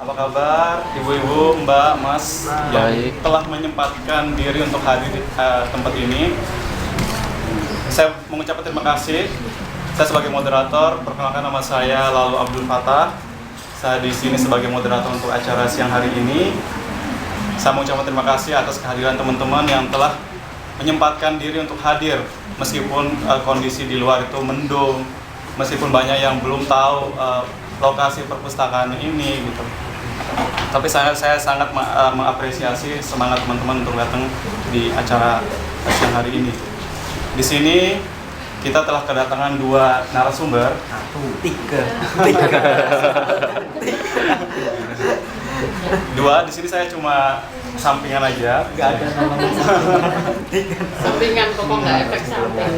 Apa kabar ibu-ibu, mbak, mas yang Baik. telah menyempatkan diri untuk hadir di tempat ini. Saya mengucapkan terima kasih. Saya sebagai moderator, perkenalkan nama saya Lalu Abdul Fatah. Saya di sini sebagai moderator untuk acara siang hari ini. Saya mengucapkan terima kasih atas kehadiran teman-teman yang telah menyempatkan diri untuk hadir meskipun kondisi di luar itu mendung, meskipun banyak yang belum tahu lokasi perpustakaan ini gitu. Tapi saya sangat mengapresiasi semangat teman-teman untuk datang di acara siang hari ini. Di sini kita telah kedatangan dua narasumber. Tiga. Dua, di sini saya cuma sampingan aja. Gak ada namanya. Sampingan kok nggak efek samping.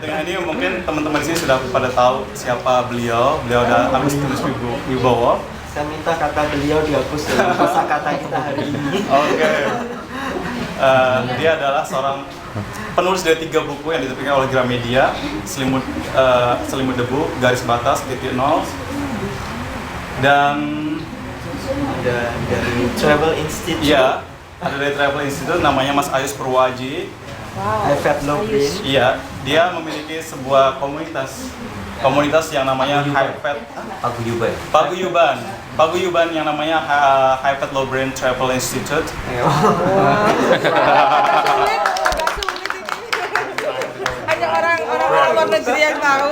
Dengan ini mungkin teman-teman di sini sudah pada tahu siapa beliau. Beliau adalah Agustinus Wibowo. Saya minta kata beliau dihapus dari kosakata kita hari ini. Oke. Dia adalah seorang penulis dari 3 buku yang diterbitkan oleh Gramedia, Selimut Debu, Garis Batas, Titik Nol, dan Ada dari Travel Institute. iya, ada dari Travel Institute namanya Mas Ayus Purwaji. Ivet Lobrin. Iya, dia memiliki sebuah komunitas yang namanya Hypet Paguyuban yang namanya Hypet Lobrin Travel Institute. Hanya orang-orang luar negeri yang tahu.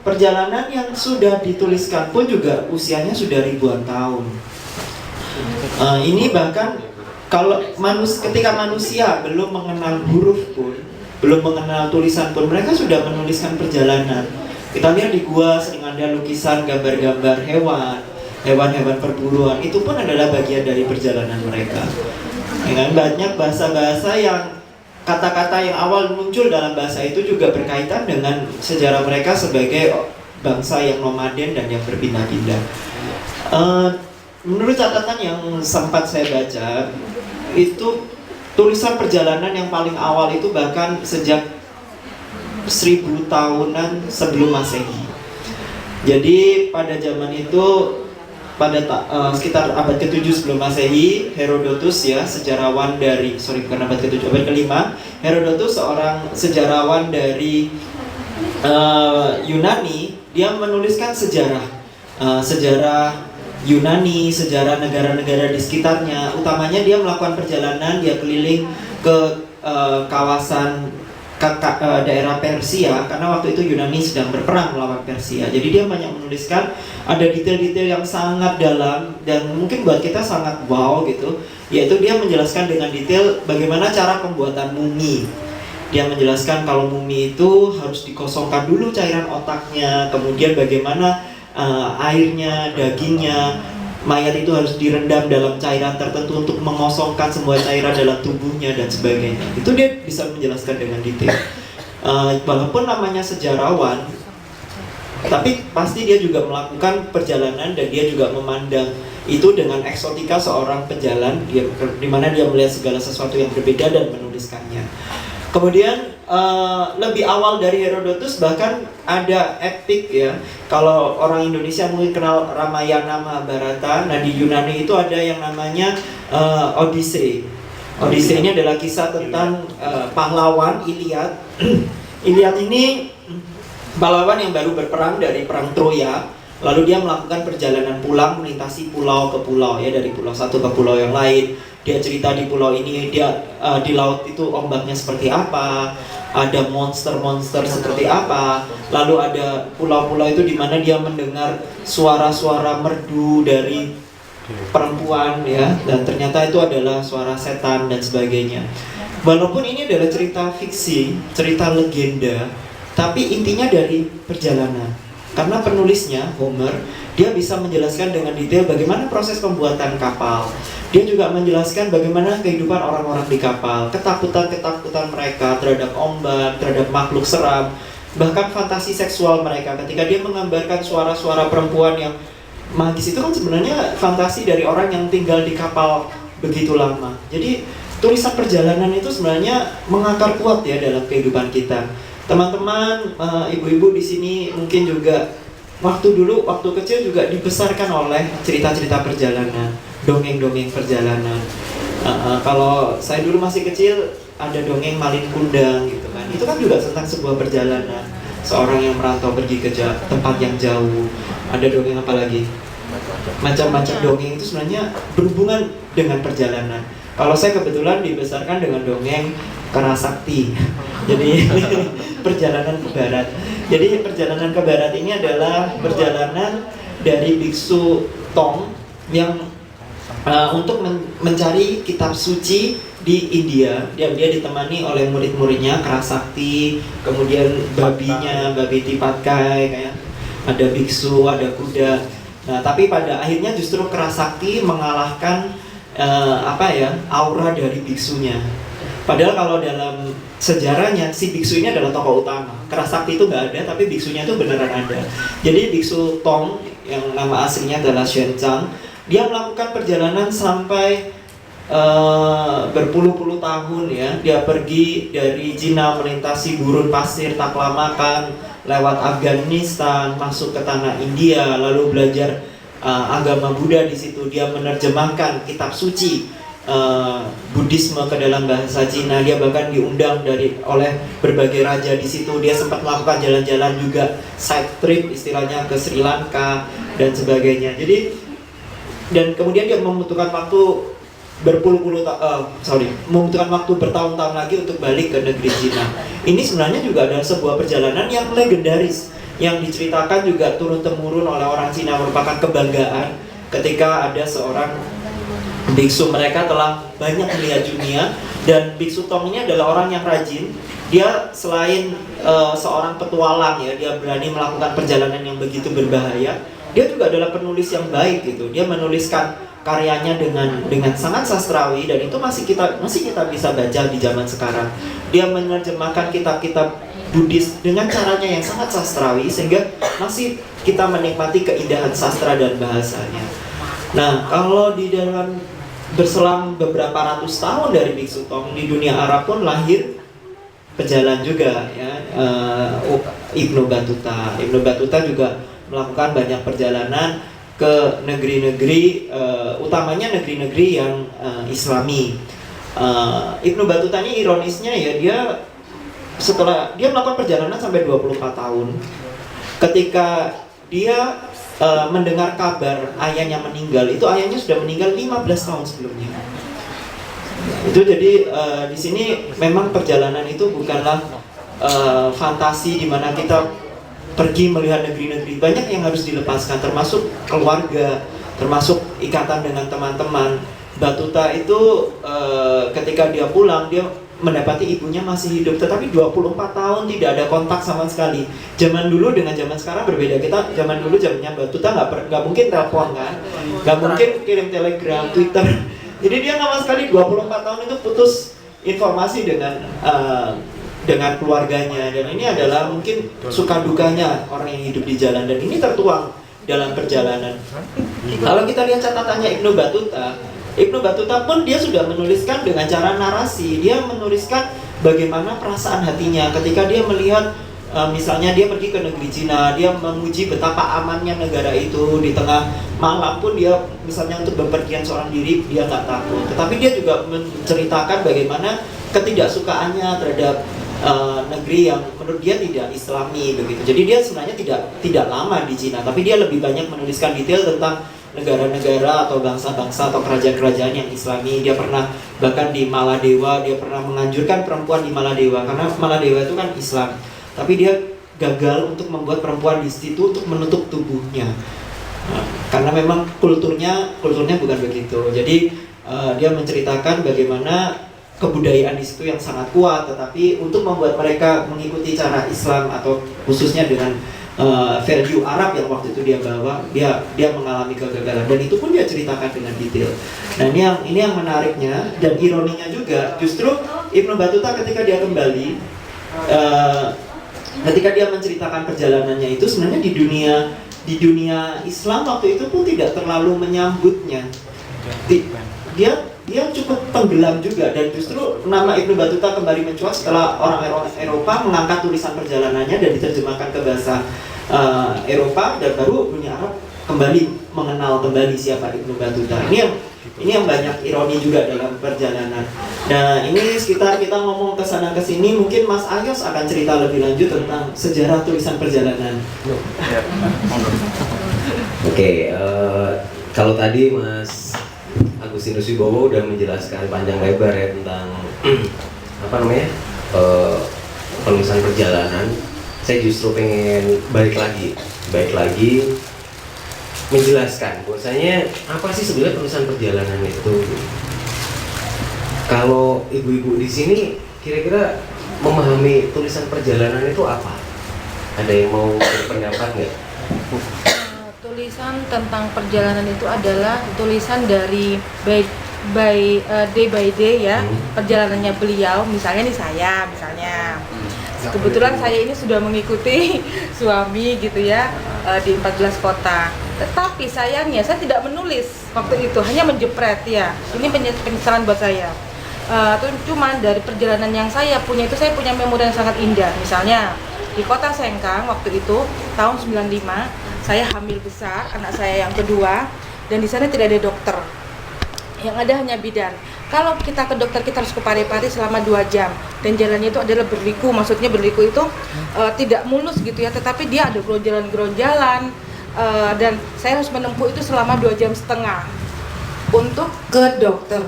Perjalanan yang sudah dituliskan pun juga usianya sudah ribuan tahun. Ini bahkan kalau ketika manusia belum mengenal huruf pun, belum mengenal tulisan pun, mereka sudah menuliskan perjalanan. Kita lihat di gua sering ada lukisan gambar-gambar hewan-hewan perburuan. Itu pun adalah bagian dari perjalanan mereka. Dengan banyak bahasa-bahasa yang kata-kata yang awal muncul dalam bahasa itu juga berkaitan dengan sejarah mereka sebagai bangsa yang nomaden dan yang berpindah-pindah. Menurut catatan yang sempat saya baca, itu tulisan perjalanan yang paling awal itu bahkan sejak 1000 tahunan sebelum Masehi. Jadi pada zaman itu sekitar abad ke-7 sebelum Masehi, Herodotus ya, sejarawan dari bukan abad ke-7, abad ke-5, Herodotus seorang sejarawan dari Yunani, dia menuliskan sejarah Yunani, sejarah negara-negara di sekitarnya. Utamanya dia melakukan perjalanan, dia keliling ke kawasan daerah Persia, karena waktu itu Yunani sedang berperang melawan Persia. Jadi dia banyak menuliskan, ada detail-detail yang sangat dalam dan mungkin buat kita sangat wow gitu, yaitu dia menjelaskan dengan detail bagaimana cara pembuatan mumi. Dia menjelaskan kalau mumi itu harus dikosongkan dulu cairan otaknya, kemudian bagaimana airnya, dagingnya, mayat itu harus direndam dalam cairan tertentu untuk mengosongkan semua cairan dalam tubuhnya dan sebagainya. Itu dia bisa menjelaskan dengan detail. Walaupun namanya sejarawan, tapi pasti dia juga melakukan perjalanan dan dia juga memandang itu dengan eksotika seorang pejalan, di mana dia melihat segala sesuatu yang berbeda dan menuliskannya. Kemudian lebih awal dari Herodotus bahkan ada epik ya. Kalau orang Indonesia mungkin kenal Ramayana Mahabharata. Nah di Yunani itu ada yang namanya Odyssey. Odyssey ini adalah kisah tentang pahlawan Iliad. Iliad ini pahlawan yang baru berperang dari perang Troya. Lalu dia melakukan perjalanan pulang melintasi pulau ke pulau ya, dari pulau satu ke pulau yang lain. Dia cerita di pulau ini, dia di laut itu ombaknya seperti apa, ada monster-monster seperti apa. Lalu ada pulau-pulau itu di mana dia mendengar suara-suara merdu dari perempuan ya, dan ternyata itu adalah suara setan dan sebagainya. Walaupun ini adalah cerita fiksi, cerita legenda, tapi intinya dari perjalanan. Karena penulisnya, Homer, dia bisa menjelaskan dengan detail bagaimana proses pembuatan kapal. Dia juga menjelaskan bagaimana kehidupan orang-orang di kapal, ketakutan-ketakutan mereka terhadap ombak, terhadap makhluk seram, bahkan fantasi seksual mereka. Ketika dia menggambarkan suara-suara perempuan yang magis, itu kan sebenarnya fantasi dari orang yang tinggal di kapal begitu lama. Jadi tulisan perjalanan itu sebenarnya mengakar kuat ya dalam kehidupan kita. Teman-teman, ibu-ibu di sini mungkin juga waktu kecil juga dibesarkan oleh cerita-cerita perjalanan, dongeng-dongeng perjalanan. Kalau saya dulu masih kecil ada dongeng Malin Kundang gitu kan. Itu kan juga tentang sebuah perjalanan, seorang yang merantau pergi ke tempat yang jauh. Ada dongeng apa lagi? Macam-macam dongeng itu sebenarnya berhubungan dengan perjalanan. Kalau saya kebetulan dibesarkan dengan dongeng Kerasakti. Jadi perjalanan ke barat. Jadi perjalanan ke barat ini adalah perjalanan dari biksu Tong yang untuk mencari kitab suci di India. Dia ditemani oleh murid-muridnya Kerasakti, kemudian babi Tipatkai, kayak ada biksu, ada kuda. Nah, tapi pada akhirnya justru Kerasakti mengalahkan aura dari biksunya. Padahal kalau dalam sejarahnya si biksu ini adalah tokoh utama. Kerasakti itu nggak ada, tapi biksunya itu beneran ada. Jadi biksu Tong yang nama aslinya adalah Xuanzang, dia melakukan perjalanan sampai berpuluh-puluh tahun ya. Dia pergi dari Cina melintasi gurun pasir Taklamakan, lewat Afghanistan, masuk ke tanah India, lalu belajar agama Buddha di situ. Dia menerjemahkan kitab suci Buddhisme ke dalam bahasa Cina. Dia bahkan diundang oleh berbagai raja di situ. Dia sempat melakukan jalan-jalan juga, side trip istilahnya, ke Sri Lanka dan sebagainya. Jadi dan kemudian dia membutuhkan waktu membutuhkan waktu bertahun-tahun lagi untuk balik ke negeri Cina. Ini sebenarnya juga adalah sebuah perjalanan yang legendaris, yang diceritakan juga turun-temurun oleh orang Cina, merupakan kebanggaan ketika ada seorang biksu. Mereka telah banyak melihat dunia, dan biksu Tong ini adalah orang yang rajin. Dia selain seorang petualang ya, dia berani melakukan perjalanan yang begitu berbahaya. Dia juga adalah penulis yang baik gitu. Dia menuliskan karyanya dengan sangat sastrawi, dan itu masih kita bisa baca di zaman sekarang. Dia menerjemahkan kitab-kitab Buddhis dengan caranya yang sangat sastrawi, sehingga masih kita menikmati keindahan sastra dan bahasanya. Nah, kalau di dalam berselang beberapa ratus tahun dari biksu Tong, di dunia Arab pun lahir pejalan juga ya, Ibnu Battuta juga melakukan banyak perjalanan ke negeri-negeri, utamanya negeri-negeri yang Islami. Ibnu Battuta ini ironisnya ya, setelah dia melakukan perjalanan sampai 24 tahun, ketika dia mendengar kabar ayahnya meninggal, itu ayahnya sudah meninggal 15 tahun sebelumnya. Itu jadi di sini memang perjalanan itu bukanlah fantasi di mana kita pergi melihat negeri-negeri. Banyak yang harus dilepaskan, termasuk keluarga, termasuk ikatan dengan teman-teman. Battuta itu ketika dia pulang, dia mendapati ibunya masih hidup, tetapi 24 tahun tidak ada kontak sama sekali. Zaman dulu dengan zaman sekarang berbeda. Kita zaman dulu zamannya Battuta nggak mungkin telepon kan, nggak mungkin kirim telegram, Twitter. Jadi dia sama sekali 24 tahun itu putus informasi dengan keluarganya. Dan ini adalah mungkin suka dukanya orang yang hidup di jalan, dan ini tertuang dalam perjalanan. Kalau kita lihat catatannya Ibnu Battuta pun dia sudah menuliskan dengan cara narasi. Dia menuliskan bagaimana perasaan hatinya ketika dia melihat misalnya dia pergi ke negeri Cina, dia memuji betapa amannya negara itu. Di tengah malam pun dia misalnya untuk bepergian seorang diri, dia nggak takut. Tetapi dia juga menceritakan bagaimana ketidaksukaannya terhadap negeri yang menurut dia tidak Islami begitu. Jadi dia sebenarnya tidak lama di Cina, tapi dia lebih banyak menuliskan detail tentang negara-negara atau bangsa-bangsa atau kerajaan-kerajaan yang Islami. Dia pernah bahkan di Maladewa, dia pernah menganjurkan perempuan di Maladewa, karena Maladewa itu kan Islam. Tapi dia gagal untuk membuat perempuan di situ untuk menutup tubuhnya, karena memang kulturnya bukan begitu. Jadi dia menceritakan bagaimana kebudayaan di situ yang sangat kuat, tetapi untuk membuat mereka mengikuti cara Islam atau khususnya dengan value Arab yang waktu itu dia bawa, dia mengalami kegagalan, dan itu pun dia ceritakan dengan detail. Nah, ini yang menariknya dan ironinya juga, justru Ibnu Battuta ketika dia kembali, ketika dia menceritakan perjalanannya itu, sebenarnya di dunia Islam waktu itu pun tidak terlalu menyambutnya. dia cukup tenggelam juga, dan justru nama Ibnu Battuta kembali mencuat setelah orang Eropa mengangkat tulisan perjalanannya dan diterjemahkan ke bahasa Eropa, dan baru dunia Arab kembali mengenal kembali siapa Ibnu Battuta. Ini yang banyak ironi juga dalam perjalanan. Nah, ini sekitar kita ngomong ke sana ke sini, mungkin Mas Ayos akan cerita lebih lanjut tentang sejarah tulisan perjalanan. Oke, kalau tadi Mas Agustinus Wibowo udah menjelaskan panjang lebar ya tentang penulisan perjalanan. Saya justru pengen balik lagi menjelaskan bahwasanya apa sih sebenarnya tulisan perjalanan itu. Kalau ibu-ibu di sini kira-kira memahami tulisan perjalanan itu apa? Ada yang mau berpendapat nggak? Tulisan tentang perjalanan itu adalah tulisan dari day by day ya, perjalanannya beliau. Misalnya nih saya, kebetulan saya ini sudah mengikuti suami gitu ya di 14 kota. Tetapi sayangnya saya tidak menulis waktu itu, hanya menjepret ya. Ini penyesalan buat saya. Cuman dari perjalanan yang saya punya itu, saya punya memori yang sangat indah. Misalnya di kota Sengkang waktu itu tahun 95, saya hamil besar anak saya yang kedua, dan di sana tidak ada dokter. Yang ada hanya bidan. Kalau kita ke dokter, kita harus ke Parepare selama 2 jam, dan jalannya itu adalah berliku. Maksudnya berliku itu tidak mulus gitu ya, tetapi dia ada geronjalan-geronjalan, dan saya harus menempuh itu selama 2,5 jam untuk ke dokter.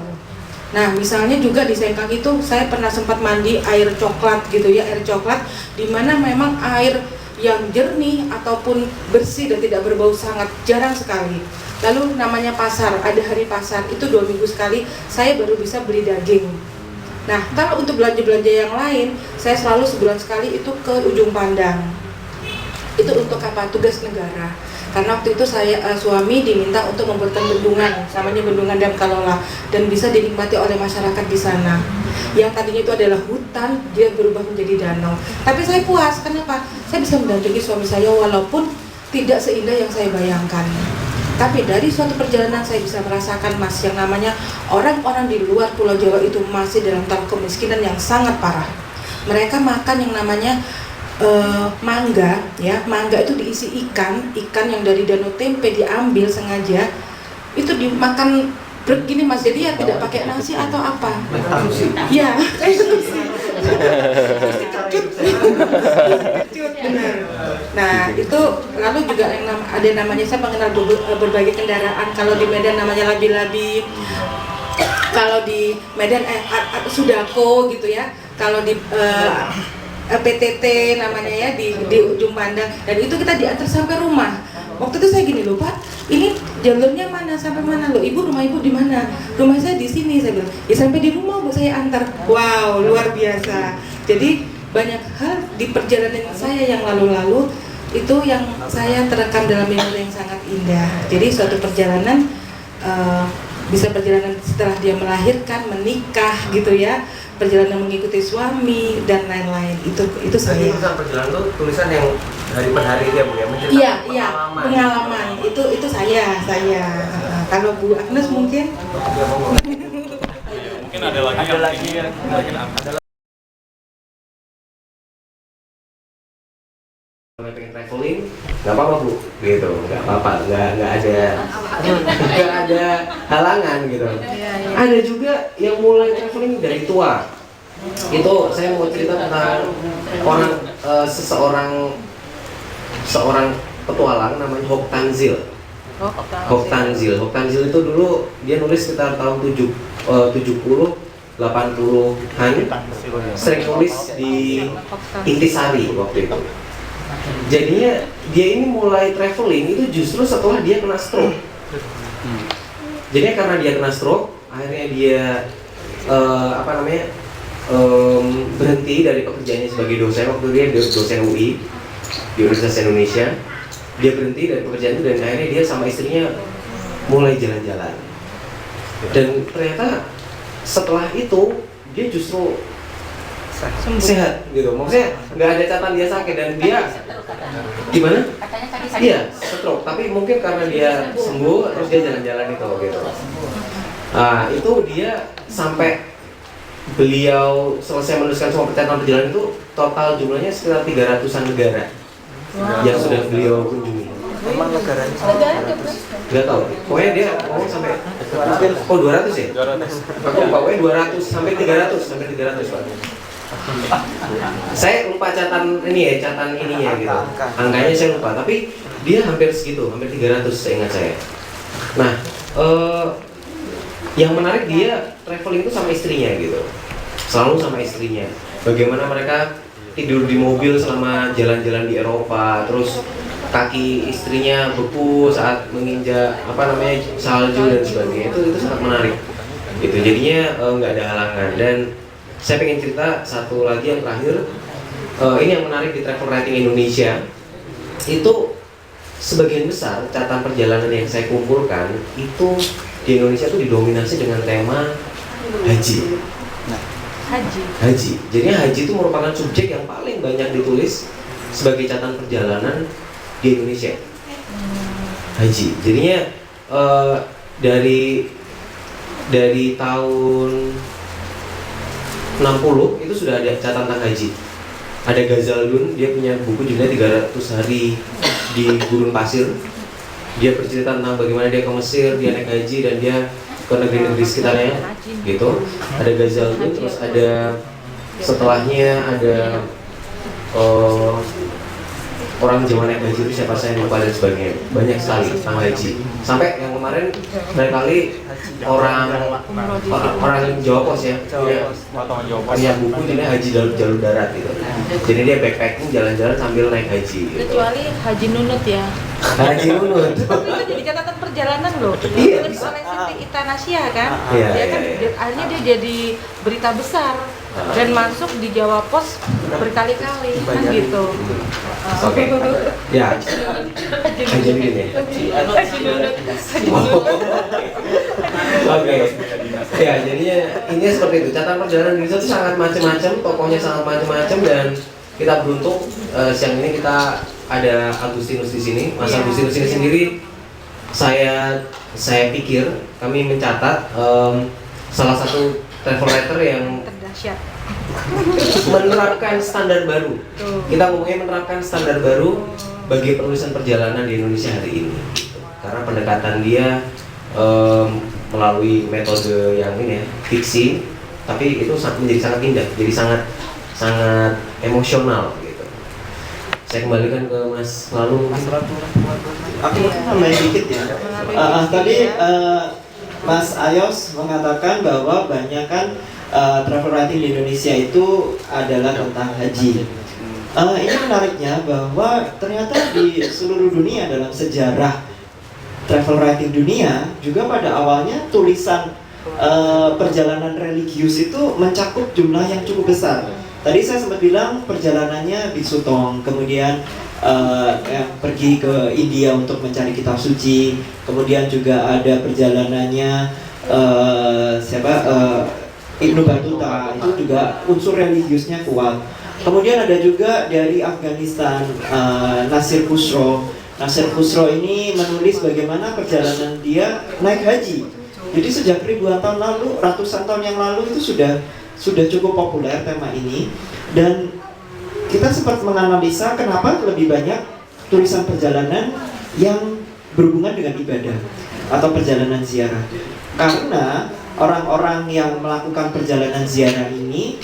Nah, misalnya juga di Sengkang itu saya pernah sempat mandi air coklat gitu ya, air coklat di mana memang air yang jernih ataupun bersih dan tidak berbau sangat jarang sekali. Lalu namanya pasar, ada hari pasar, itu 2 minggu sekali saya baru bisa beli daging. Nah, kalau untuk belanja-belanja yang lain, saya selalu sebulan sekali itu ke Ujung Pandang. Itu untuk apa? Tugas negara. Karena waktu itu suami diminta untuk membuatkan bendungan, namanya Bendungan Damkalola, dan bisa dinikmati oleh masyarakat di sana. Yang tadinya itu adalah hutan, dia berubah menjadi danau. Tapi saya puas, kenapa? Saya bisa mendampingi suami saya walaupun tidak seindah yang saya bayangkan. Tapi dari suatu perjalanan saya bisa merasakan Mas, yang namanya orang-orang di luar Pulau Jawa itu masih dalam taraf kemiskinan yang sangat parah. Mereka makan yang namanya mangga, ya, mangga itu diisi ikan yang dari Danau Tempe diambil sengaja, itu dimakan begini Mas, jadi ya tidak pakai nasi atau apa? Ya, benar. Nah itu lalu juga yang ada namanya, saya mengenal berbagai kendaraan. Kalau di Medan namanya labi-labi, kalau di Medan Sudako gitu ya, kalau di PTT namanya ya di Ujung Pandang, dan itu kita diantar sampai rumah. Waktu itu saya gini loh, Pak, ini jalurnya mana sampai mana loh? Ibu, rumah ibu di mana? Rumah saya di sini. Saya bilang, ya sampai di rumah Bu saya antar. Wow, luar biasa. Jadi banyak hal di perjalanan saya yang lalu-lalu itu yang saya terekam dalam memori yang sangat indah. Jadi suatu perjalanan bisa perjalanan setelah dia melahirkan, menikah gitu ya, perjalanan mengikuti suami dan lain-lain. Itu saya. Tulisan perjalanan itu tulisan yang hari per hari dia Bu ya, menceritakan pengalaman. Itu saya. Kalau Bu Agnes mungkin Mungkin ada lagi yang pengen traveling, nggak apa-apa Bu, gitu, nggak apa-apa, nggak ada halangan gitu. Ada juga yang mulai traveling dari tua. Itu saya mau cerita tentang seorang petualang namanya Hock Tanzil. Hock Tanzil itu dulu dia nulis sekitar tahun 80-80-an, sering nulis di Intisari waktu itu. Jadinya dia ini mulai traveling itu justru setelah dia kena stroke. Jadinya karena dia kena stroke, akhirnya dia berhenti dari pekerjaannya sebagai dosen. Waktu dia dosen UI di Universitas Indonesia, dia berhenti dari pekerjaan itu, dan akhirnya dia sama istrinya mulai jalan-jalan. Dan ternyata setelah itu dia justru sehat gitu, maksudnya nggak ada catatan dia sakit, dan dia gimana? Iya, stroke, tapi mungkin karena dia sembuh terus dia jalan-jalan itu gitu. Nah, itu dia sampai beliau selesai menuliskan semua catatan perjalanan itu total jumlahnya sekitar 300-an negara yang sudah beliau kunjungi. Emang negaranya Nggak tahu, pokoknya dia ngomong sampai 200 ya? 200. Aku lupa, pokoknya 200 sampai 300 Pak. Saya lupa catatan ininya gitu. Angkanya saya lupa, tapi dia hampir segitu, hampir 300 seingat saya. Nah, yang menarik dia traveling itu sama istrinya gitu. Selalu sama istrinya. Bagaimana mereka tidur di mobil selama jalan-jalan di Eropa, terus kaki istrinya beku saat menginjak salju dan sebagainya. Itu sangat menarik. Gitu. Jadinya nggak ada halangan. Dan saya pengen cerita satu lagi yang terakhir. Ini yang menarik di travel writing Indonesia. Itu sebagian besar catatan perjalanan yang saya kumpulkan itu di Indonesia itu didominasi dengan tema haji. Haji. Jadinya haji itu merupakan subjek yang paling banyak ditulis sebagai catatan perjalanan di Indonesia. Haji. Jadinya dari tahun 60 itu sudah ada catatan tentang haji. Ada Ghazalun, dia punya buku judulnya 300 hari di gurun pasir. Dia bercerita tentang bagaimana dia ke Mesir, dia naik haji dan dia ke negeri-negeri sekitarnya gitu. Ada Ghazalun, terus ada setelahnya ada orang Jawa naik haji itu siapa saya lupa dan sebagainya. Banyak sekali tentang haji. Sampai yang kemarin barangkali orang Jawa Pos ya. Dia punya buku judulnya Haji Jalur Darat gitu. Jadi dia backpacking jalan-jalan sambil naik haji gitu. Kecuali Haji Nunut ya. Haji Nunut. Tapi itu jadi catatan perjalanan loh. Iya. Ditulis oleh Siti Itanasya kan. Iya, Dia kan iya. akhirnya dia jadi berita besar dan masuk di Jawa Pos berkali-kali kan gitu. Oke. Ya. Haji Nunut ya. Haji Nunut. Oke. Ya, jadinya ini seperti itu. Catatan perjalanan Indonesia itu sangat macam-macam, tokohnya sangat macam-macam dan kita beruntung siang ini kita ada Agustinus di sini. Mas Agustinus ini sendiri saya pikir kami mencatat salah satu travel writer yang Terdahsyat. menerapkan standar baru. Kita ngomongnya menerapkan standar baru bagi penulisan perjalanan di Indonesia hari ini. Karena pendekatan dia melalui metode yang ini ya, fiksi, tapi itu menjadi sangat indah, jadi sangat emosional gitu. Saya kembalikan ke Mas Lalu. Aku mungkin nambahin dikit ya. Tadi Mas Ayos mengatakan bahwa banyak kan travel writing di Indonesia itu adalah tentang haji. Ini menariknya bahwa ternyata di seluruh dunia dalam sejarah travel writing dunia juga pada awalnya tulisan perjalanan religius itu mencakup jumlah yang cukup besar. Tadi saya sempat bilang perjalanannya Biksu Tong, kemudian pergi ke India untuk mencari kitab suci, kemudian juga ada perjalanannya Ibnu Battuta, itu juga unsur religiusnya kuat. Kemudian ada juga dari Afghanistan Nasir Khusro. Nasir Khusro ini menulis bagaimana perjalanan dia naik haji. Jadi sejak ribuan tahun lalu, ratusan tahun yang lalu itu sudah cukup populer tema ini. Dan kita sempat menganalisa kenapa lebih banyak tulisan perjalanan yang berhubungan dengan ibadah atau perjalanan ziarah. Karena orang-orang yang melakukan perjalanan ziarah ini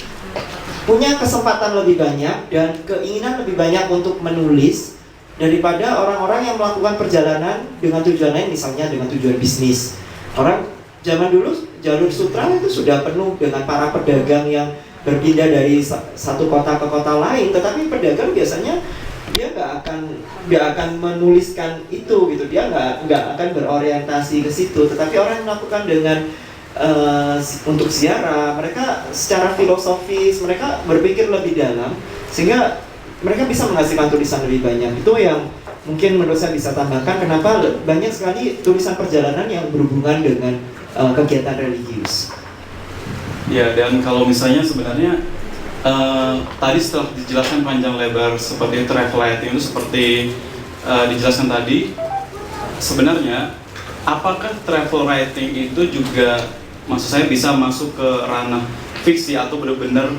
punya kesempatan lebih banyak dan keinginan lebih banyak untuk menulis daripada orang-orang yang melakukan perjalanan dengan tujuan lain, misalnya dengan tujuan bisnis. Orang zaman dulu jalur sutra itu sudah penuh dengan para pedagang yang berpindah dari satu kota ke kota lain, tetapi pedagang biasanya dia nggak akan menuliskan itu gitu, dia nggak akan berorientasi ke situ. Tetapi orang yang melakukan dengan untuk ziarah, mereka secara filosofis mereka berpikir lebih dalam sehingga mereka bisa menghasilkan tulisan lebih banyak. Itu yang mungkin menurut saya bisa tambahkan kenapa banyak sekali tulisan perjalanan yang berhubungan dengan kegiatan religius. Ya, dan kalau misalnya sebenarnya tadi setelah dijelaskan panjang lebar seperti travel writing itu seperti dijelaskan tadi, sebenarnya apakah travel writing itu juga maksud saya bisa masuk ke ranah fiksi atau benar-benar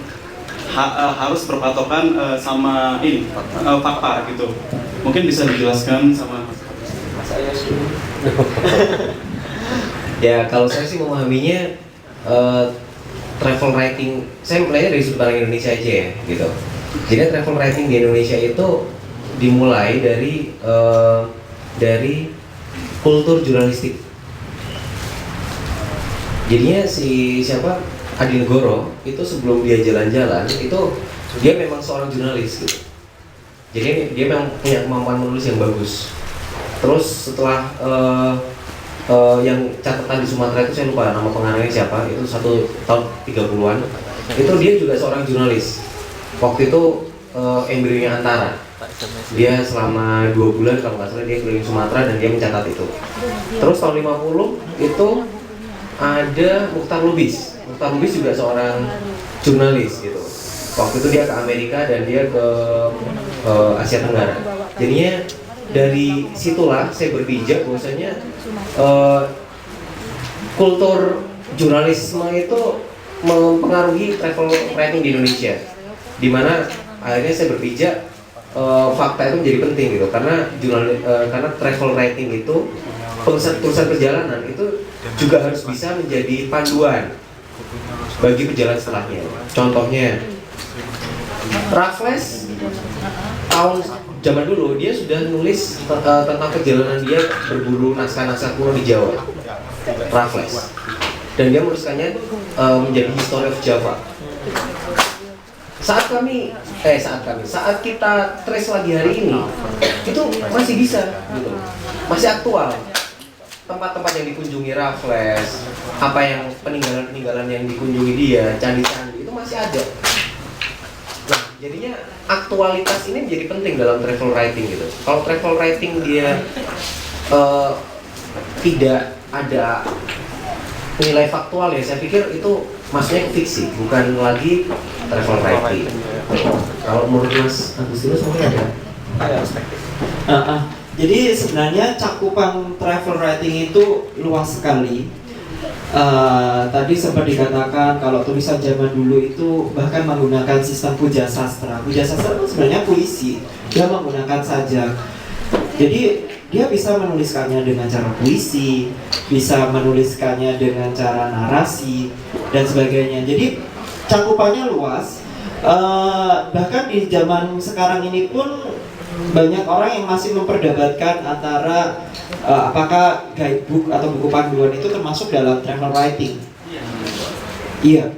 harus berpatokan sama ini fakta gitu? Mungkin bisa dijelaskan sama Mas Ayas. Ya kalau saya sih memahaminya travel writing, saya mulainya dari sudut pandang Indonesia aja ya gitu. Jadi travel writing di Indonesia itu dimulai dari kultur jurnalistik. Jadinya si siapa Adi Negoro itu sebelum dia jalan-jalan itu dia memang seorang jurnalis gitu. Jadi dia memang punya kemampuan menulis yang bagus. Terus setelah yang catatan di Sumatera itu saya lupa nama pengarangnya siapa, itu 1 tahun 30-an. Itu dia juga seorang jurnalis. Waktu itu embrionya Antara. Dia selama 2 bulan kalau nggak salah dia keliling Sumatera dan dia mencatat itu. Terus tahun 50 itu ada Mukhtar Lubis. Mukhtar Lubis juga seorang jurnalis gitu. Waktu itu dia ke Amerika dan dia ke Asia Tenggara. Jadinya dari situlah saya berpijak bahwasanya kultur jurnalisme itu mempengaruhi travel writing di Indonesia. Dimana akhirnya saya berpijak fakta itu menjadi penting gitu karena karena travel writing itu tulisan perjalanan itu juga harus bisa menjadi panduan bagi perjalanan setelahnya. Contohnya Raffles tahun zaman dulu dia sudah nulis tentang perjalanan dia berburu naskah-naskah kuno di Jawa. Raffles. Dan dia menuliskannya menjadi History of Java. Saat kita trace lagi hari ini itu masih bisa gitu. Masih aktual. Tempat-tempat yang dikunjungi Raffles, apa yang peninggalan-peninggalan yang dikunjungi dia, candi-candi itu masih ada. Nah, jadinya aktualitas ini menjadi penting dalam travel writing gitu. Kalau travel writing dia tidak ada nilai faktual ya, saya pikir itu maksudnya fiksi, bukan lagi travel writing. Kalau menurut Mas Agustinus mungkin ada perspektif. Jadi sebenarnya cakupan travel writing itu luas sekali. Tadi sempat dikatakan kalau tulisan zaman dulu itu bahkan menggunakan sistem puja sastra. Puja sastra itu sebenarnya puisi, dia menggunakan sajak. Jadi dia bisa menuliskannya dengan cara puisi, bisa menuliskannya dengan cara narasi dan sebagainya. Jadi cakupannya luas. Bahkan di zaman sekarang ini pun banyak orang yang masih memperdebatkan antara apakah guidebook atau buku panduan itu termasuk dalam travel writing. Iya,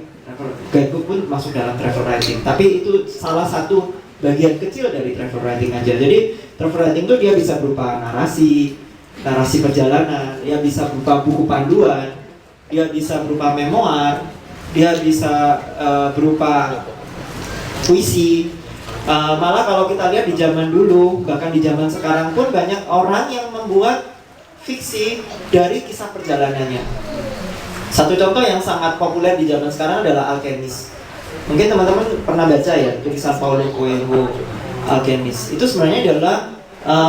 guidebook pun masuk dalam travel writing. Tapi itu salah satu bagian kecil dari travel writing aja. Jadi travel writing itu dia bisa berupa narasi perjalanan, dia bisa berupa buku panduan, dia bisa berupa memoir, dia bisa berupa puisi. Malah kalau kita lihat di zaman dulu, bahkan di zaman sekarang pun banyak orang yang membuat fiksi dari kisah perjalanannya. Satu contoh yang sangat populer di zaman sekarang adalah Alchemist. Mungkin teman-teman pernah baca ya tulisan Paulo Coelho, Alchemist. Itu sebenarnya adalah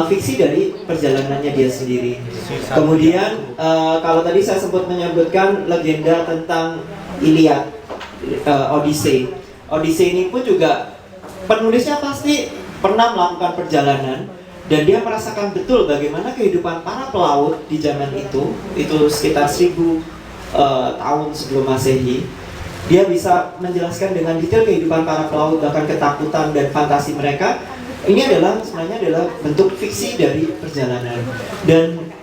fiksi dari perjalanannya dia sendiri. Kemudian kalau tadi saya sempat menyebutkan legenda tentang Iliad, Odyssey. Odyssey ini pun juga penulisnya pasti pernah melakukan perjalanan dan dia merasakan betul bagaimana kehidupan para pelaut di zaman itu sekitar 1000 tahun sebelum Masehi. Dia bisa menjelaskan dengan detail kehidupan para pelaut, bahkan ketakutan dan fantasi mereka. Ini sebenarnya adalah bentuk fiksi dari perjalanan. Dan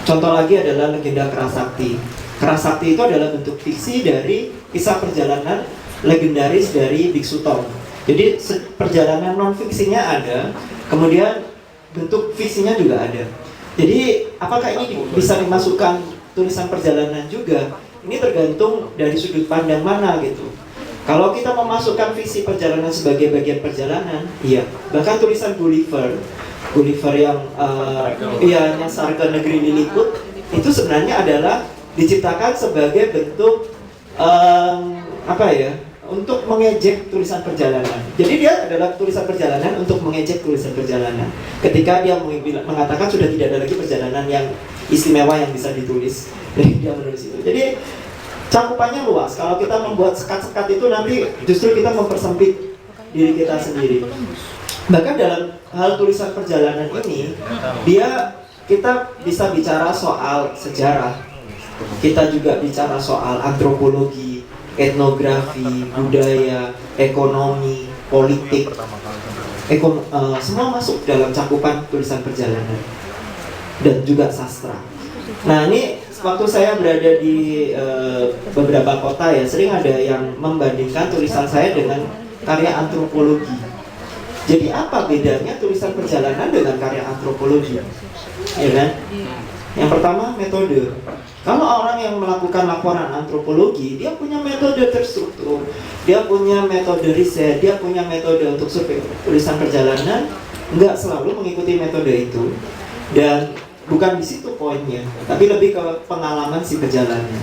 contoh lagi adalah legenda Kerasakti. Kerasakti itu adalah bentuk fiksi dari kisah perjalanan legendaris dari Biksu Tong. Jadi perjalanan non fiksinya ada, kemudian bentuk fiksinya juga ada. Jadi apakah ini bisa dimasukkan tulisan perjalanan juga? Ini tergantung dari sudut pandang mana gitu. Kalau kita memasukkan fiksi perjalanan sebagai bagian perjalanan, iya. Bahkan tulisan Gulliver yang nyasar ke negeri Lilliput itu sebenarnya adalah diciptakan sebagai bentuk untuk mengejek tulisan perjalanan. Jadi dia adalah tulisan perjalanan untuk mengejek tulisan perjalanan. Ketika dia mengatakan sudah tidak ada lagi perjalanan yang istimewa yang bisa ditulis. Jadi dia menulis itu. Jadi cakupannya luas. Kalau kita membuat sekat-sekat itu nanti justru kita mempersempit diri kita sendiri. Bahkan dalam hal tulisan perjalanan ini, kita bisa bicara soal sejarah, kita juga bicara soal antropologi, etnografi, budaya, ekonomi, politik, semua masuk dalam cakupan tulisan perjalanan dan juga sastra. Nah ini waktu saya berada di beberapa kota ya, sering ada yang membandingkan tulisan saya dengan karya antropologi. Jadi apa bedanya tulisan perjalanan dengan karya antropologi? Ya kan? Yang pertama metode. Kalau orang yang melakukan laporan antropologi, dia punya metode terstruktur, dia punya metode riset, dia punya metode untuk survei. Tulisan perjalanan nggak selalu mengikuti metode itu, dan bukan di situ poinnya, tapi lebih ke pengalaman si perjalanan.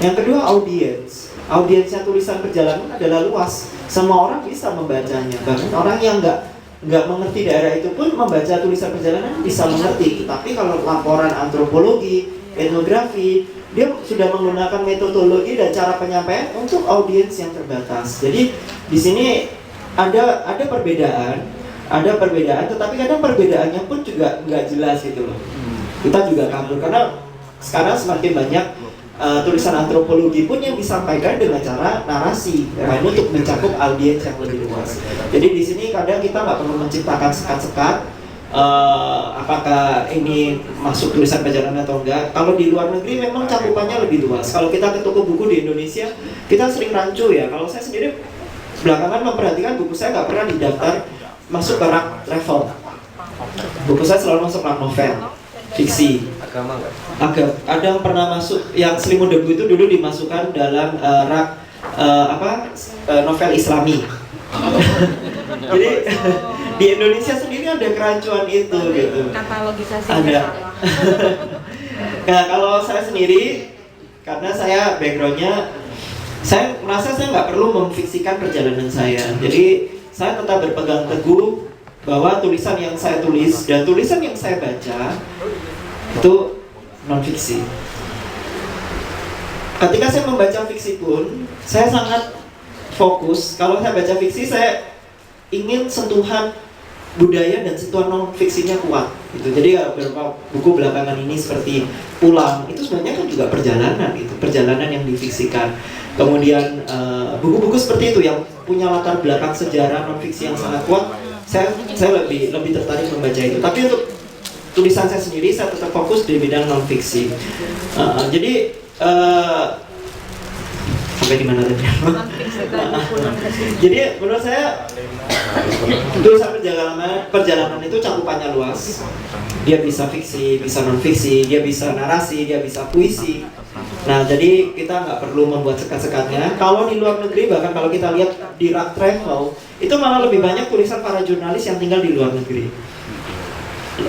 Yang kedua audiens. Audiensnya tulisan perjalanan adalah luas. Semua orang bisa membacanya. Bahkan orang yang nggak mengerti daerah itu pun membaca tulisan perjalanan bisa mengerti. Tapi kalau laporan antropologi, etnografi, dia sudah menggunakan metodologi dan cara penyampaian untuk audiens yang terbatas. Jadi di sini ada perbedaan, tetapi kadang perbedaannya pun juga nggak jelas gitu loh. Kita juga kabur karena sekarang semakin banyak tulisan antropologi pun yang disampaikan dengan cara narasi, untuk mencakup audiens yang lebih luas. Jadi di sini kadang kita nggak perlu menciptakan sekat-sekat, apakah ini masuk tulisan perjalanan atau enggak. Kalau di luar negeri memang cakupannya lebih luas. Kalau kita ke toko buku di Indonesia, kita sering rancu ya. Kalau saya sendiri belakangan memperhatikan buku saya nggak pernah didaftar masuk ke rak travel. Buku saya selalu masuk rak novel, fiksi. Agama nggak? Ada yang pernah masuk, yang Selimut Debu itu dulu dimasukkan dalam rak novel Islami. Jadi di Indonesia sendiri ada kerancuan itu gitu. Katalogisasi Ada. Nah kalau saya sendiri, karena saya backgroundnya, saya merasa saya nggak perlu memfiksikan perjalanan saya. Jadi saya tetap berpegang teguh bahwa tulisan yang saya tulis dan tulisan yang saya baca itu non-fiksi. Ketika saya membaca fiksi pun, saya sangat fokus. Kalau saya baca fiksi, saya ingin sentuhan budaya dan sentuhan non-fiksinya kuat. Gitu. Jadi beberapa buku belakangan ini seperti Pulang, itu sebenarnya kan juga perjalanan, itu perjalanan yang difiksikan. Kemudian buku-buku seperti itu yang punya latar belakang sejarah non-fiksi yang sangat kuat, saya lebih tertarik membaca itu. Tapi untuk tulisan saya sendiri, saya tetap fokus di bidang non-fiksi. Jadi sampai di mana tadi? Jadi menurut saya tulisan perjalanan itu cakupannya luas. Dia bisa fiksi, bisa non-fiksi, dia bisa narasi, dia bisa puisi. Nah, jadi kita nggak perlu membuat sekat-sekatnya. Kalau di luar negeri, bahkan kalau kita lihat di rak travel, itu malah lebih banyak tulisan para jurnalis yang tinggal di luar negeri.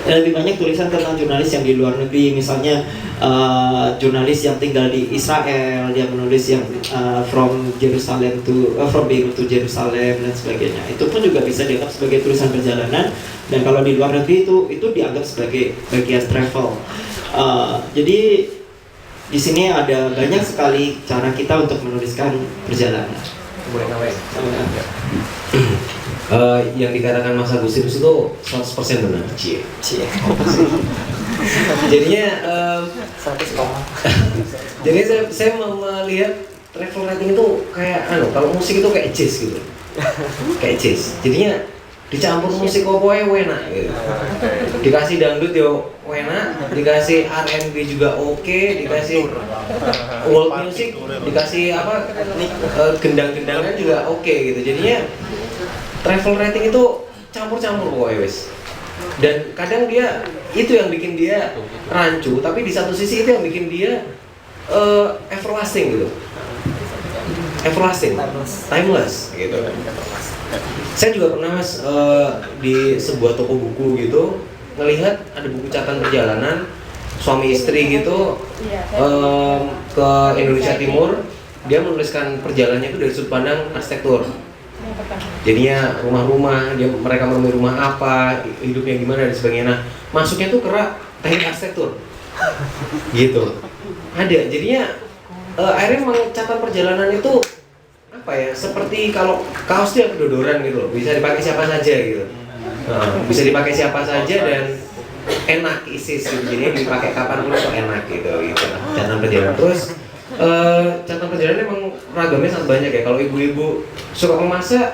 Lebih banyak tulisan tentang jurnalis yang di luar negeri, misalnya jurnalis yang tinggal di Israel, dia menulis yang from Beirut to Jerusalem dan sebagainya. Itu pun juga bisa dianggap sebagai tulisan perjalanan, dan kalau di luar negeri itu dianggap sebagai bagian travel. Jadi di sini ada banyak sekali cara kita untuk menuliskan perjalanan. Yang dikatakan Mas Agustinus itu 100% benar. Jadinya saya melihat travel writing itu kayak kalau musik itu kayak jazz gitu. Kayak jazz. Jadinya dicampur musik opo-opo enak gitu. Dikasih dangdut yo enak, dikasih R&B juga oke, dikasih world music, dikasih gendang-gendangan juga oke gitu. Jadinya travel writing itu campur-campur pokoknya wes. Dan kadang dia itu yang bikin dia rancu, tapi di satu sisi itu yang bikin dia everlasting gitu. Everlasting, timeless gitu. Saya juga pernah Mas di sebuah toko buku gitu ngelihat ada buku catatan perjalanan suami istri gitu ke Indonesia Timur. Dia menuliskan perjalanannya itu dari sudut pandang arsitektur. Jadinya rumah-rumah, mereka menemui rumah apa, hidupnya gimana dan sebagainya. Nah, masuknya tuh ke teknik arsitektur. gitu. Ada, jadinya akhirnya memang catatan perjalanan itu apa ya, seperti kalau kaos itu yang kedodoran gitu loh, bisa dipakai siapa saja gitu. Bisa dipakai siapa saja dan enak isi gitu, jadi dipakai kapan pun itu enak gitu. Catatan perjalanan. Terus catatan perjalanan emang ragamnya sangat banyak ya. Kalau ibu-ibu suka memasak,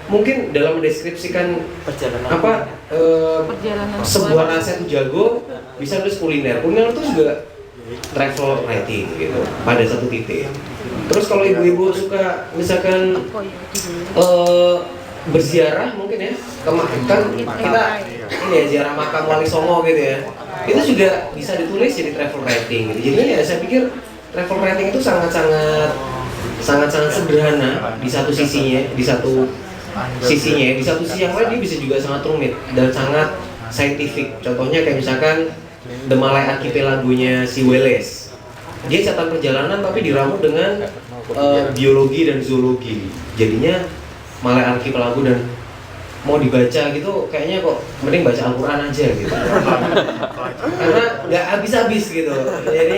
mungkin dalam mendeskripsikan Perjalanan apa Perjalanan sebuah rasa itu jago, bisa nulis kuliner. Kuliner itu juga travel writing gitu pada satu titik. Terus kalau ibu-ibu suka misalkan berziarah mungkin ya, kan kita ini ya ziarah makam Wali Songo gitu ya, itu juga bisa ditulis jadi travel writing gitu. Jadi ya saya pikir travel writing itu sangat sederhana di satu sisinya, di satu sisi yang lain dia bisa juga sangat rumit dan sangat scientific. Contohnya kayak misalkan The Malay Archipelago-nya si Wallace, dia catatan perjalanan tapi diramu dengan biologi dan zoologi. Jadinya Malay Archipelago, dan mau dibaca gitu kayaknya kok mending baca Al-Quran aja gitu. Karena nggak habis-habis gitu. Jadi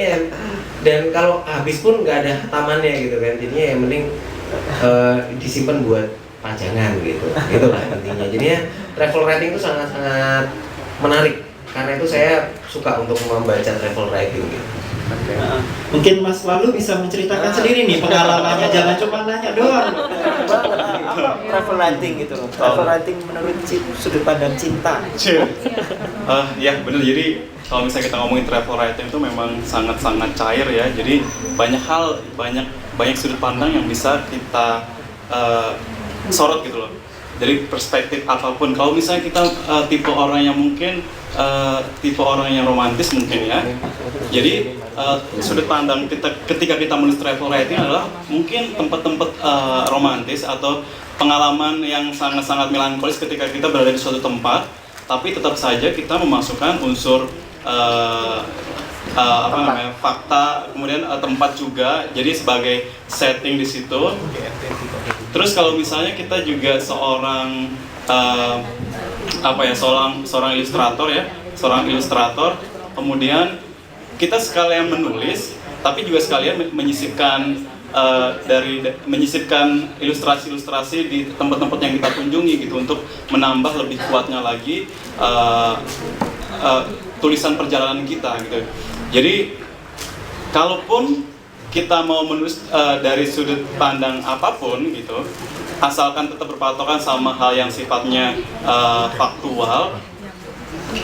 dan kalau habis pun nggak ada tamannya gitu kan. Jadinya yang mending disimpan buat pajangan gitu. Itulah intinya. Jadinya travel writing itu sangat-sangat menarik. Karena itu saya suka untuk membaca travel writing gitu. Mungkin Mas Walu bisa menceritakan sendiri nih pengalamannya, jangan cuma nanya doang. Travel writing gitu loh. Travel writing menurut sudut pandang cinta. Ya benar. Jadi kalau misalnya kita ngomongin travel writing itu memang sangat-sangat cair ya. Jadi banyak hal, banyak sudut pandang yang bisa kita sorot gitu loh. Dari perspektif apapun. Kalau misalnya kita tipe orang yang mungkin tipe orang yang romantis mungkin ya. Jadi sudut pandang kita ketika kita menulis travel writing adalah mungkin tempat-tempat romantis atau pengalaman yang sangat-sangat melankolis ketika kita berada di suatu tempat, tapi tetap saja kita memasukkan unsur fakta, kemudian tempat juga, jadi sebagai setting di situ. Terus kalau misalnya kita juga seorang seorang ilustrator, kemudian kita sekalian menulis, tapi juga sekalian menyisipkan ilustrasi-ilustrasi di tempat-tempat yang kita kunjungi gitu untuk menambah lebih kuatnya lagi tulisan perjalanan kita gitu. Jadi kalaupun kita mau menulis dari sudut pandang apapun gitu, asalkan tetap berpatokan sama hal yang sifatnya faktual,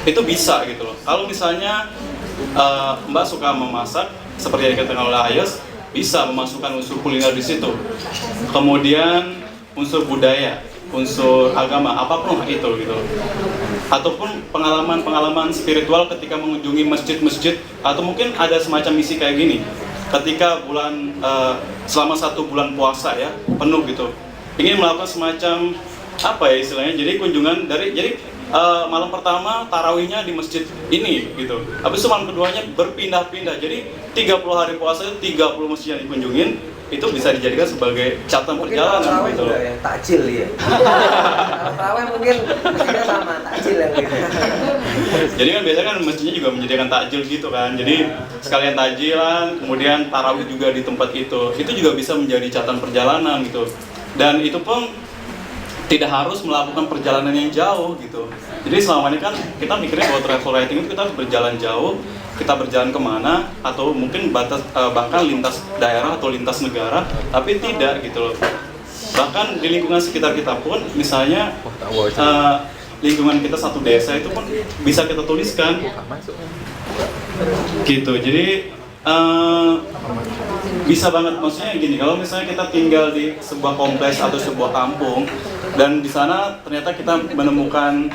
itu bisa gitu loh. Kalau misalnya Mbak suka memasak, seperti yang dikatakan oleh Ayos, bisa memasukkan unsur kuliner di situ. Kemudian unsur budaya, unsur agama, apapun itu gitu. Ataupun pengalaman-pengalaman spiritual ketika mengunjungi masjid-masjid, atau mungkin ada semacam misi kayak gini. Ketika selama 1 bulan puasa ya, penuh gitu, ingin melakukan semacam apa ya istilahnya, jadi kunjungan malam pertama tarawihnya di masjid ini gitu, habis itu malam keduanya berpindah-pindah, jadi 30 hari puasa itu 30 masjid yang dikunjungin, itu bisa dijadikan sebagai catatan perjalanan gitu loh. Ya, takjil ya. Tarawih mungkin sama takjil yang gitu. Jadi kan biasanya kan masjidnya juga menyediakan takjil gitu kan, jadi sekalian takjilan, kemudian tarawih juga di tempat itu juga bisa menjadi catatan perjalanan gitu. Dan itu pun tidak harus melakukan perjalanan yang jauh gitu. Jadi selama ini kan kita mikirnya bahwa travel writing itu kita harus berjalan jauh, kita berjalan kemana, atau mungkin bahkan lintas daerah atau lintas negara, tapi tidak gitu loh. Bahkan di lingkungan sekitar kita pun, misalnya lingkungan kita satu desa itu pun bisa kita tuliskan gitu. Jadi bisa banget, maksudnya gini, kalau misalnya kita tinggal di sebuah kompleks atau sebuah kampung dan di sana ternyata kita menemukan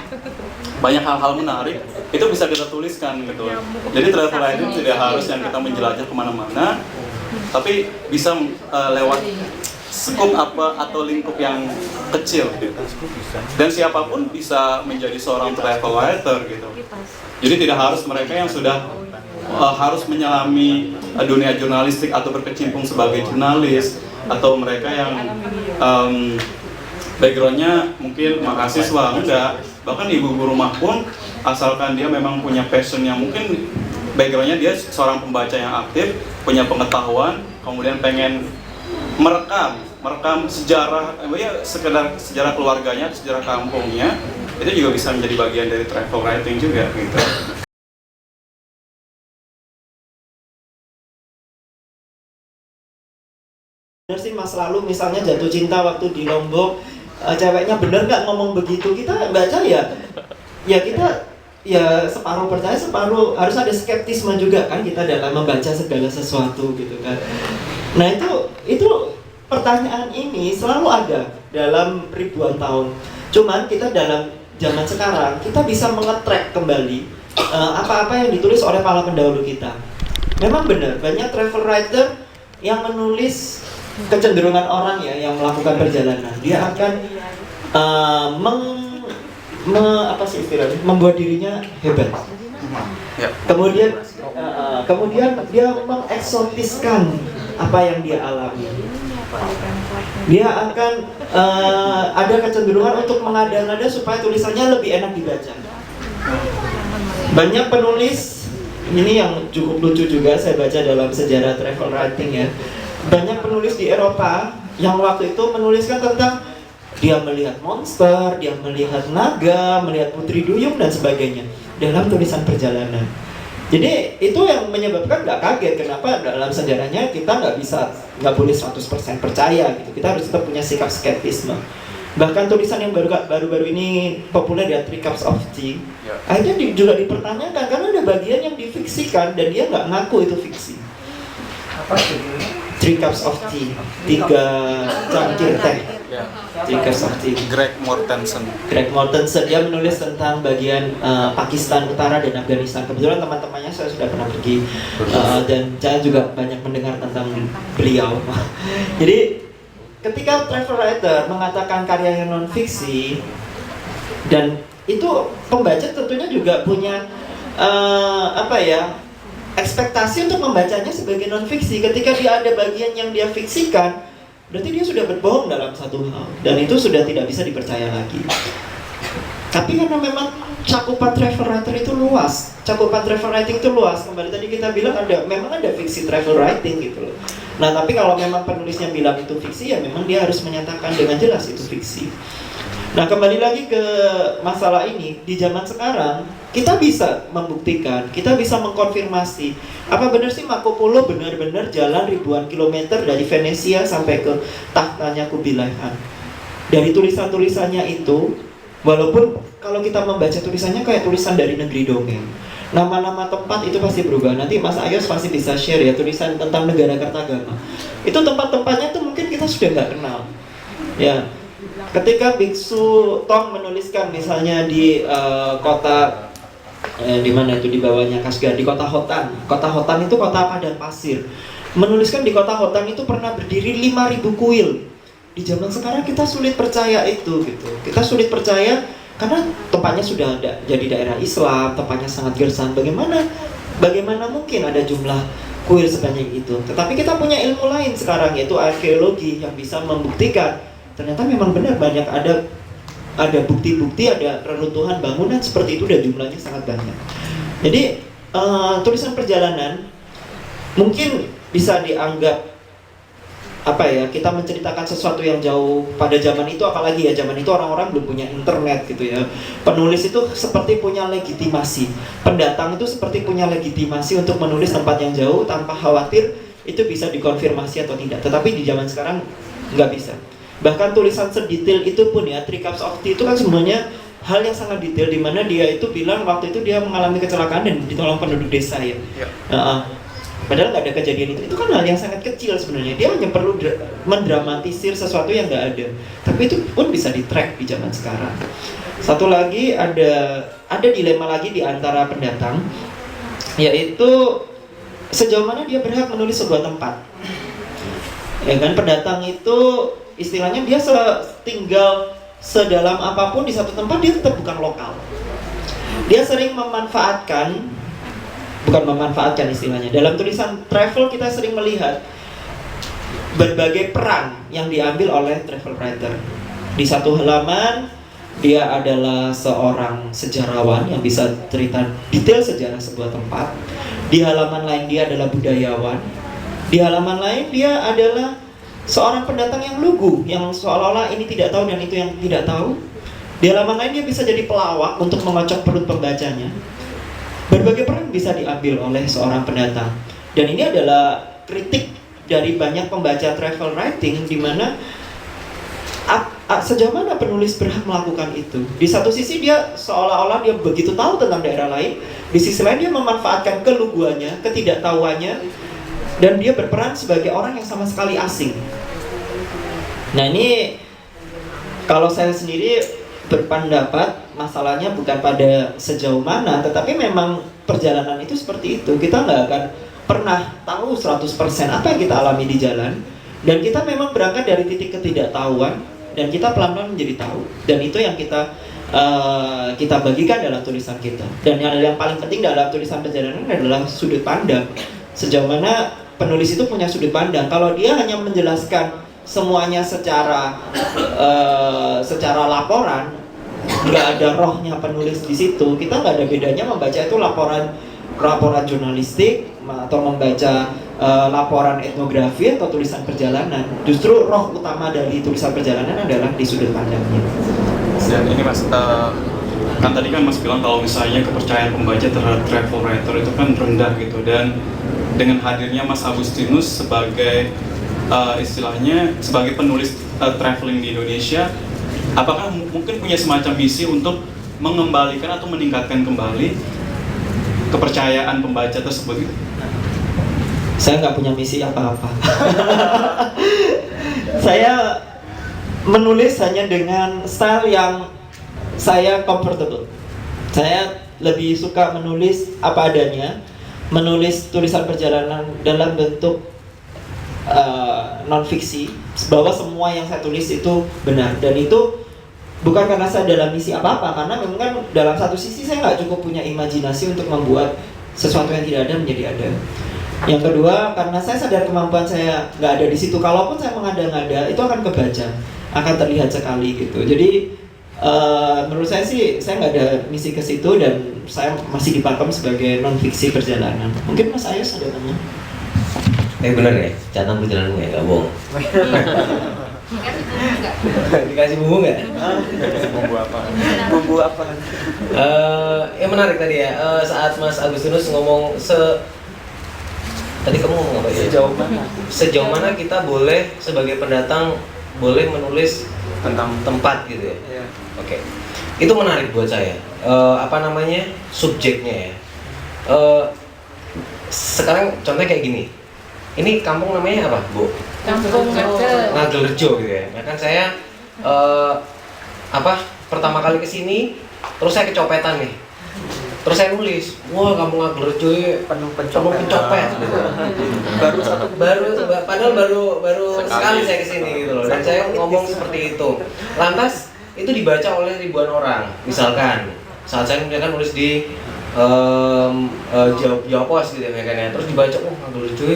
banyak hal-hal menarik, itu bisa kita tuliskan gitu. Jadi travel writing tidak harus yang kita menjelajah kemana-mana, tapi bisa lewat skup atau lingkup yang kecil gitu. Dan siapapun bisa menjadi seorang travel writer gitu. Jadi tidak harus mereka yang sudah harus menyelami dunia jurnalistik atau berkecimpung sebagai jurnalis, atau mereka yang backgroundnya mungkin mahasiswa, enggak. Bahkan ibu-ibu rumah pun, asalkan dia memang punya passion yang mungkin backgroundnya dia seorang pembaca yang aktif, punya pengetahuan, kemudian pengen merekam sejarah, ya sekedar sejarah keluarganya, sejarah kampungnya, itu juga bisa menjadi bagian dari travel writing juga gitu. Bener sih Mas, lalu misalnya jatuh cinta waktu di Lombok, ceweknya bener nggak ngomong begitu, kita baca ya kita ya separuh percaya, separuh harus ada skeptisme juga kan kita dalam membaca segala sesuatu gitu kan. Nah itu pertanyaan ini selalu ada dalam ribuan tahun. Cuman kita dalam zaman sekarang kita bisa mengetrack kembali apa-apa yang ditulis oleh para pendahulu kita. Memang benar banyak travel writer yang menulis kecenderungan orang ya yang melakukan perjalanan. Dia akan membuat dirinya hebat. Ya. Kemudian dia mengeksotiskan apa yang dia alami. Dia akan ada kecenderungan untuk mengada-ngada supaya tulisannya lebih enak dibaca. Banyak penulis, ini yang cukup lucu juga saya baca dalam sejarah travel writing ya. Banyak penulis di Eropa yang waktu itu menuliskan tentang dia melihat monster, dia melihat naga, melihat putri duyung dan sebagainya dalam tulisan perjalanan. Jadi itu yang menyebabkan nggak kaget kenapa dalam sejarahnya kita nggak boleh 100% percaya gitu. Kita harus tetap punya sikap skeptisme. Bahkan tulisan yang baru-baru ini populer ya, Three Cups of Tea, akhirnya juga dipertanyakan karena ada bagian yang difiksikan dan dia nggak ngaku itu fiksi. Apa judulnya? Three Cups of Tea, 3 cangkir teh. Three Cups of Tea. Greg Mortensen Dia menulis tentang bagian Pakistan Utara dan Afghanistan. Kebetulan teman-temannya saya sudah pernah pergi dan saya juga banyak mendengar tentang beliau. Jadi ketika travel writer mengatakan karyanya non fiksi, dan itu pembaca tentunya juga punya ekspektasi untuk membacanya sebagai non fiksi. Ketika dia ada bagian yang dia fiksikan, berarti dia sudah berbohong dalam satu hal dan itu sudah tidak bisa dipercaya lagi. Tapi karena memang cakupan travel writer itu luas, cakupan travel writing itu luas. Kembali tadi kita bilang memang ada fiksi travel writing gitu loh. Nah tapi kalau memang penulisnya bilang itu fiksi, ya memang dia harus menyatakan dengan jelas itu fiksi. Nah kembali lagi ke masalah ini, di zaman sekarang kita bisa membuktikan, kita bisa mengkonfirmasi apa benar sih Marco Polo benar-benar jalan ribuan kilometer dari Venesia sampai ke tahtanya Kubilai Khan. Dari tulisan-tulisannya itu, walaupun kalau kita membaca tulisannya kayak tulisan dari negeri dongeng, nama-nama tempat itu pasti berubah. Nanti Mas Ayos pasti bisa share ya tulisan tentang negara Kartagama. Itu tempat-tempatnya tuh mungkin kita sudah nggak kenal. Ya, ketika Biksu Tong menuliskan misalnya di kota di mana itu di bawahnya Kasgar, di kota Hotan. Kota Hotan itu kota padang pasir. Menuliskan di kota Hotan itu pernah berdiri 5.000 kuil. Di zaman sekarang kita sulit percaya itu gitu. Kita sulit percaya karena tempatnya sudah ada jadi daerah Islam, tempatnya sangat gersang. Bagaimana mungkin ada jumlah kuil sebanyak itu? Tetapi kita punya ilmu lain sekarang yaitu arkeologi yang bisa membuktikan ternyata memang benar banyak ada bukti-bukti, ada reruntuhan bangunan seperti itu dan jumlahnya sangat banyak. Jadi tulisan perjalanan mungkin bisa dianggap kita menceritakan sesuatu yang jauh pada zaman itu, apalagi ya zaman itu orang-orang belum punya internet gitu ya. Penulis itu seperti punya legitimasi, pendatang itu seperti punya legitimasi untuk menulis tempat yang jauh tanpa khawatir itu bisa dikonfirmasi atau tidak. Tetapi di zaman sekarang nggak bisa. Bahkan tulisan sedetail itu pun ya, Three Cups of Tea itu kan sebenarnya hal yang sangat detail, di mana dia itu bilang waktu itu dia mengalami kecelakaan dan ditolong penduduk desa ya. Padahal nggak ada kejadian itu kan hal yang sangat kecil sebenarnya. Dia hanya perlu mendramatisir sesuatu yang nggak ada. Tapi itu pun bisa di-track di zaman sekarang. Satu lagi ada dilema lagi di antara pendatang, yaitu sejauh mana dia berhak menulis sebuah tempat. Ya kan, pendatang itu istilahnya dia tinggal sedalam apapun di satu tempat, dia tetap bukan lokal. Dia sering bukan memanfaatkan istilahnya. Dalam tulisan travel kita sering melihat berbagai peran yang diambil oleh travel writer. Di satu halaman Dia adalah seorang sejarawan yang bisa cerita detail sejarah sebuah tempat. Di halaman lain dia adalah budayawan. Di halaman lain dia adalah seorang pendatang yang lugu, yang seolah-olah ini tidak tahu dan itu yang tidak tahu. Di halaman lain dia bisa jadi pelawak untuk mengocok perut pembacanya. Berbagai peran bisa diambil oleh seorang pendatang. Dan ini adalah kritik dari banyak pembaca travel writing, di mana sejauh mana penulis berhak melakukan itu. Di satu sisi dia seolah-olah dia begitu tahu tentang daerah lain, di sisi lain dia memanfaatkan keluguannya, ketidaktahuannya, dan dia berperan sebagai orang yang sama sekali asing. Nah ini kalau saya sendiri berpendapat masalahnya bukan pada sejauh mana, tetapi memang perjalanan itu seperti itu. Kita nggak akan pernah tahu 100% apa yang kita alami di jalan, dan kita memang berangkat dari titik ketidaktahuan dan kita pelan-pelan menjadi tahu, dan itu yang kita bagikan dalam tulisan kita. Dan yang paling penting dalam tulisan perjalanan adalah sudut pandang. Sejauh mana penulis itu punya sudut pandang. Kalau dia hanya menjelaskan semuanya secara laporan, nggak ada rohnya penulis di situ, kita nggak ada bedanya membaca itu laporan jurnalistik atau membaca laporan etnografi atau tulisan perjalanan. Justru roh utama dari tulisan perjalanan adalah di sudut pandangnya. Dan ini Mas, kan tadi kan Mas bilang kalau misalnya kepercayaan pembaca terhadap travel writer itu kan rendah gitu, dan dengan hadirnya Mas Agustinus sebagai istilahnya sebagai penulis traveling di Indonesia, apakah mungkin punya semacam misi untuk mengembalikan atau meningkatkan kembali kepercayaan pembaca tersebut gitu? Saya nggak punya misi apa-apa. Saya menulis hanya dengan style yang saya comfortable. Saya lebih suka menulis apa adanya, menulis tulisan perjalanan dalam bentuk non-fiksi, bahwa semua yang saya tulis itu benar. Dan itu bukan karena saya dalam misi apa-apa, karena memang kan dalam satu sisi saya nggak cukup punya imajinasi untuk membuat sesuatu yang tidak ada menjadi ada. Yang kedua, karena saya sadar kemampuan saya nggak ada di situ. Kalaupun saya mengada-ngada, itu akan kebaca, akan terlihat sekali gitu. Jadi menurut saya sih, saya nggak ada misi ke situ, dan saya masih dipakem sebagai non-fiksi perjalanan. Mungkin Mas Ayus ada tanya? Bener ya, catatan perjalananmu ya, nggak bohong. Dikasih bumbu nggak? Bumbu apa? Bumbu apa? Yang menarik tadi ya, saat Mas Agustinus ngomong tadi kamu ngomong apa ya? Sejauh mana kita boleh sebagai pendatang boleh menulis tentang tempat gitu ya? Iya. Oke. Itu menarik buat saya. Subjeknya ya. Sekarang contohnya kayak gini. Ini kampung namanya apa, Bu? Kampung Ngagelrejo gitu ya. Nah kan saya pertama kali kesini, terus saya kecopetan nih. Terus saya nulis, wah kampung Ngagelrejo penuh pencopet gitu. Padahal baru sekali saya kesini gitu loh. Dan saya ngomong seperti itu. Lantas itu dibaca oleh ribuan orang. Misalkan saat saya misalkan nulis di Jawa Pos gitu ya kan ya. Terus dibaca, oh Ngagelrejo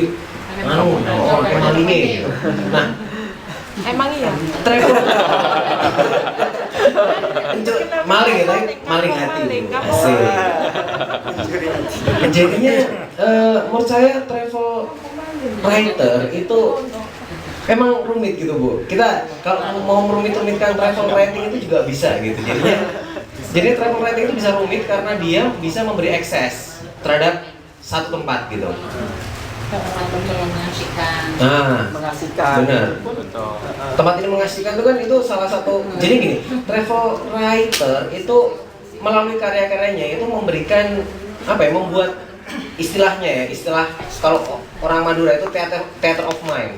kayak malinge gitu. Nah, emang iya. travel maling ya, maling hati. Asik. Jadinya menurut saya travel writer itu emang rumit gitu Bu. Kita kalau mau merumit-rumitkan travel writing itu juga bisa gitu. Jadi travel writing itu bisa rumit karena dia bisa memberi akses terhadap satu tempat gitu. mengasihkan. Benar. Tempat ini mengasihkan itu kan itu salah satu. Jadi gini, travel writer itu melalui karya-karyanya itu memberikan membuat istilahnya istilah kalau orang Madura itu theater of mind.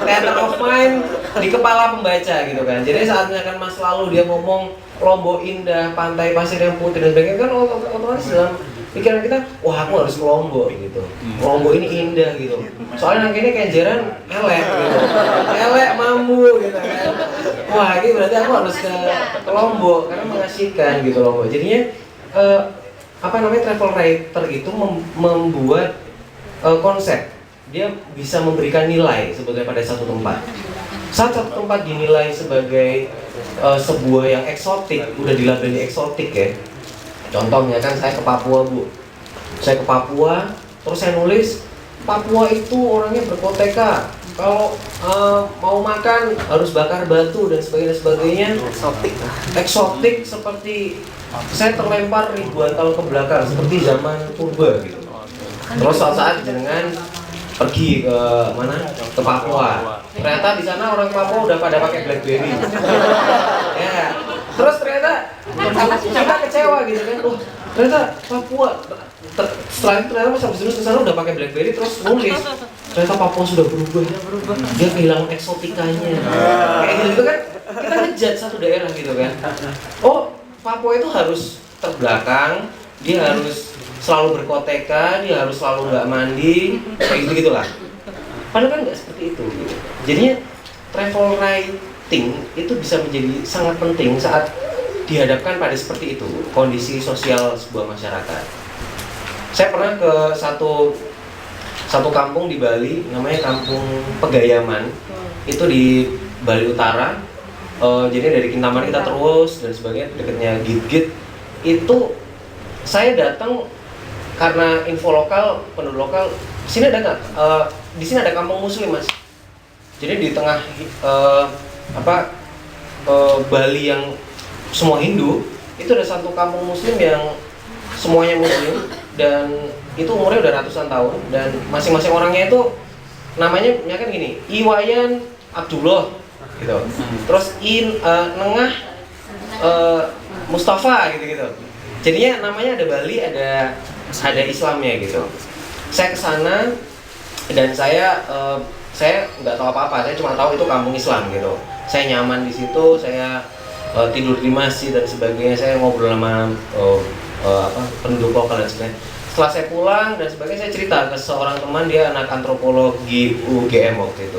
Theater of mind di kepala pembaca gitu kan. Jadi saat misalkan Mas lalu dia ngomong Lombok indah, pantai pasir yang putih dan sebagainya kan otomatis dalam pikiran kita, wah aku harus ke Lombok gitu. Lombok ini indah gitu. Soalnya nangkene kenjeran elek gitu. Elek mambu gitu kan. Wah, ini berarti aku harus ke Lombok karena mengasihkan gitu Lombok. Jadinya travel writer itu membuat konsep. Dia bisa memberikan nilai sebetulnya pada satu tempat. Saat satu tempat dinilai sebagai sebuah yang eksotik, udah dilabeli eksotik ya. Contohnya kan saya ke Papua Bu, saya ke Papua, terus saya nulis Papua itu orangnya berkoteka. Kalau mau makan harus bakar batu dan sebagainya. Eksotik seperti saya terlempar ribuan tahun ke belakang seperti zaman purba gitu. Terus saat dengan pergi ke mana? Ke Papua. Ternyata di sana orang Papua udah pada pakai BlackBerry. Ya. Terus ternyata kita kecewa gitu kan. Wah, ternyata Papua setelah itu ternyata Mas Agustinus ke sana udah pakai BlackBerry terus nulis. Ternyata Papua sudah berubah. Dia kehilangan eksotikanya. Kayak gitu kan kita ngejudge satu daerah gitu kan. Oh, Papua itu harus terbelakang, dia harus selalu berkoteka, dia harus selalu nggak mandi, kayak gitu-gitulah. Padahal kan nggak seperti itu gitu. Jadinya travel writing itu bisa menjadi sangat penting saat dihadapkan pada seperti itu, kondisi sosial sebuah masyarakat. Saya pernah ke satu kampung di Bali, namanya Kampung Pegayaman. Itu di Bali Utara. Jadi dari Kintamani kita terus dan sebagainya, dekatnya Git-Git. Itu saya datang karena info lokal, penduduk lokal. Sini ada nggak? Di sini ada kampung Muslim Mas. Jadi di tengah Bali yang semua Hindu, itu ada satu kampung Muslim yang semuanya Muslim dan itu umurnya udah ratusan tahun dan masing-masing orangnya itu namanya kan gini, Iwayan Abdullah gitu. Terus Nengah Mustafa gitu. Jadinya namanya ada Bali, ada Islamnya gitu. Saya kesana dan saya nggak tahu apa-apa, saya cuma tahu itu kampung Islam gitu. Saya nyaman di situ, saya tidur di masjid dan sebagainya. Saya ngobrol sama penduduk lokal dan sebagainya. Setelah saya pulang dan sebagainya, saya cerita ke seorang teman, dia anak antropologi UGM waktu itu.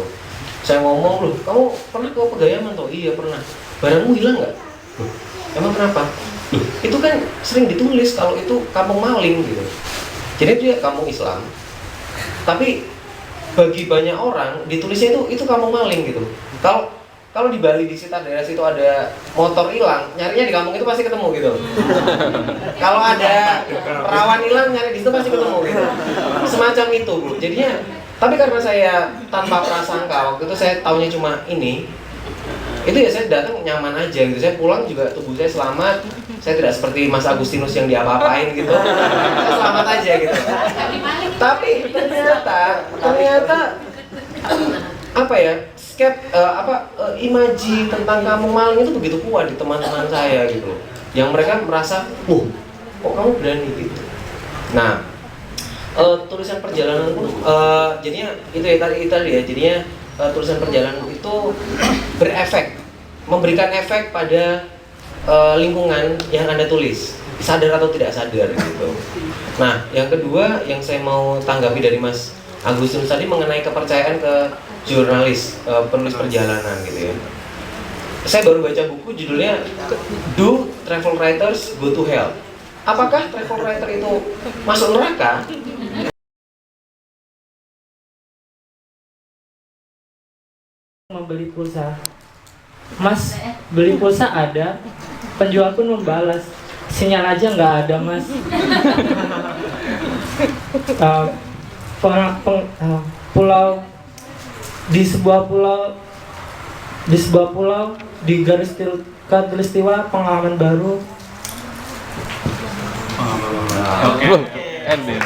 Saya ngomong, loh, kamu pernah ke Pegayaman toh? Iya pernah. Barangmu hilang nggak? Loh, emang kenapa? Loh, itu kan sering ditulis kalau itu kampung maling gitu. Jadi dia kampung Islam. Tapi bagi banyak orang ditulisnya itu kampung maling gitu. Kalau di Bali di sekitar daerah situ ada motor hilang, nyarinya di kampung itu pasti ketemu gitu. Kalau ada perawan hilang, nyari di situ pasti ketemu gitu. Semacam itu Bu. Jadinya, tapi karena saya tanpa prasangka waktu itu saya taunya cuma ini, itu ya saya datang nyaman aja gitu. Saya pulang juga tubuh saya selamat. Saya tidak seperti Mas Agustinus yang diapa-apain gitu. Saya selamat aja gitu. Tapi ternyata apa ya? Imaji tentang kampung maling itu begitu kuat di teman-teman saya gitu, yang mereka merasa, kok kamu berani gitu. Nah, tulisan perjalanan pun, jadinya itu ya tadi ya, jadinya tulisan perjalanan itu berefek, memberikan efek pada lingkungan yang Anda tulis, sadar atau tidak sadar gitu. Nah, yang kedua yang saya mau tanggapi dari Mas Agustinus tadi mengenai kepercayaan ke jurnalis, penulis perjalanan gitu ya. Saya baru baca buku judulnya Do Travel Writers Go to Hell? Apakah travel writer itu masuk neraka? Membeli pulsa, Mas, beli pulsa ada, penjual pun membalas, sinyal aja nggak ada Mas. Pulau di sebuah pulau di garis khatulistiwa pengalaman baru. Oke. Ending.